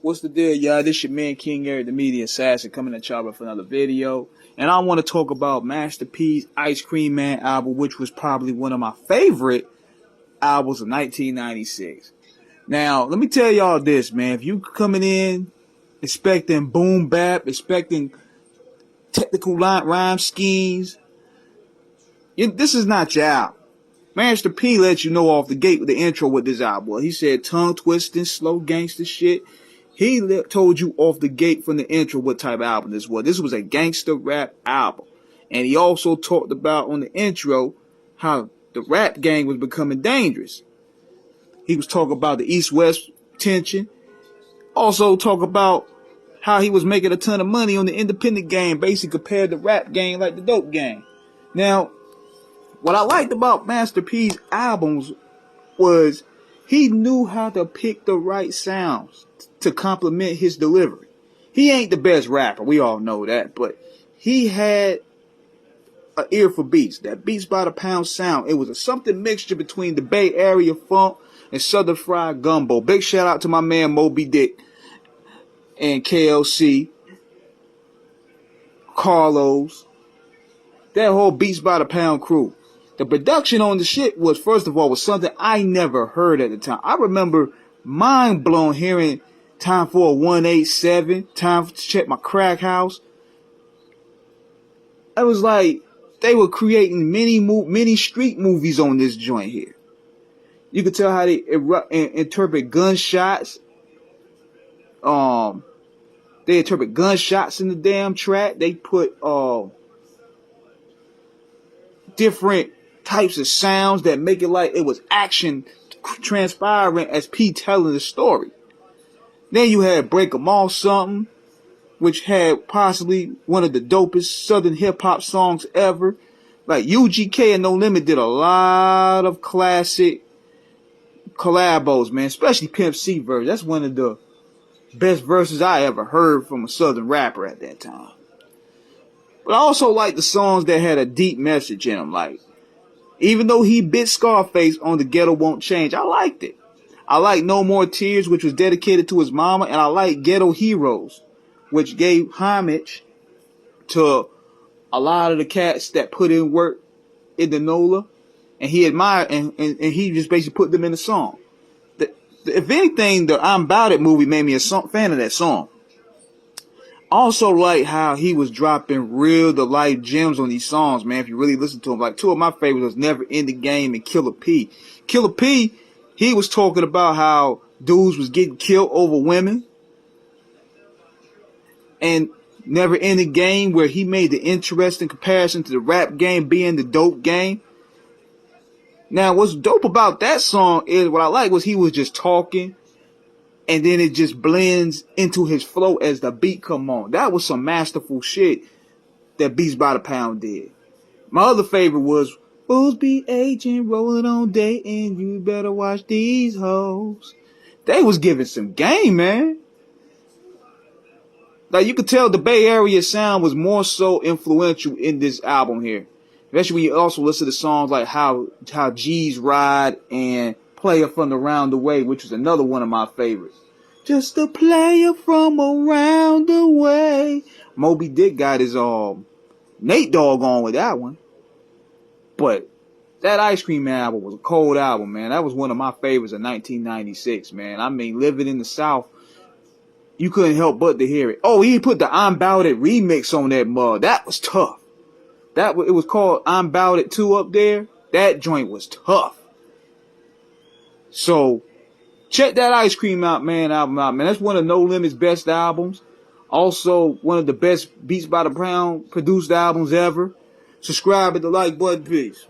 What's the deal, y'all? This your man King Eric, the media assassin, coming at y'all with another video. And I want to talk about Master P's Ice Cream Man album, which was probably one of my favorite albums of 1996. Now, let me tell y'all this, man. If you coming in expecting boom bap, expecting technical rhyme schemes, this is not your album. Master P let you know off the gate with the intro with this album. He said tongue twisting, slow gangster shit. He told you off the gate from the intro what type of album this was. This was a gangster rap album. And he also talked about on the intro how the rap gang was becoming dangerous. He was talking about the East-West tension. Also talk about how he was making a ton of money on the independent game, basically compared to rap game like the dope game. Now, what I liked about Master P's albums was he knew how to pick the right sounds to complement his delivery. He ain't the best rapper, we all know that, but he had an ear for beats. That beats by the pound sound. It was a something mixture between the Bay Area funk and Southern fried gumbo. Big shout out to my man Moby Dick and KLC, Carlos, that whole beats by the pound crew. The production on the shit was, first of all, was something I never heard at the time. I remember mind blown hearing Time for a 187, Time to Check My Crack House. It was like they were creating many street movies on this joint here. You could tell how they interpret gunshots. They interpret gunshots in the damn track. They put different types of sounds that make it like it was action transpiring as P telling the story. Then you had Break 'Em Off Something, which had possibly one of the dopest Southern hip-hop songs ever. Like UGK and No Limit did a lot of classic collabos, man, especially Pimp C verse. That's one of the best verses I ever heard from a Southern rapper at that time. But I also like the songs that had a deep message in them. Like, even though he bit Scarface on The Ghetto Won't Change, I liked it. I like No More Tears, which was dedicated to his mama, and I like Ghetto Heroes, which gave homage to a lot of the cats that put in work in the NOLA, and he admired, and he just basically put them in the song. If anything, the I'm About It movie made me a fan of that song. Also like how he was dropping real to life gems on these songs, man. If you really listen to him, like two of my favorites was Never Ending Game and Killer P. Killer P, he was talking about how dudes was getting killed over women. And Never Ending Game, where he made the interesting comparison to the rap game being the dope game. Now, what's dope about that song is what I like was he was just talking, and then it just blends into his flow as the beat come on. That was some masterful shit that Beats by the Pound did. My other favorite was Fools be aging, rolling on dating, you better watch these hoes. They was giving some game, man. Like, you could tell the Bay Area sound was more so influential in this album here. Especially when you also listen to songs like How G's Ride and Player from Around the Way, which was another one of my favorites. Just a player from around the way. Moby Dick got his Nate Dogg on with that one. But that Ice Cream Man album was a cold album, man. That was one of my favorites of 1996, man. I mean, living in the South, you couldn't help but to hear it. Oh, he put the I'm Bout It remix on that mug. That was tough. It was called I'm Bout It 2 up there. That joint was tough. So, check that Ice Cream album out, man. That's one of No Limit's best albums. Also, one of the best Beats by the Pound produced albums ever. Subscribe, hit the like button, peace.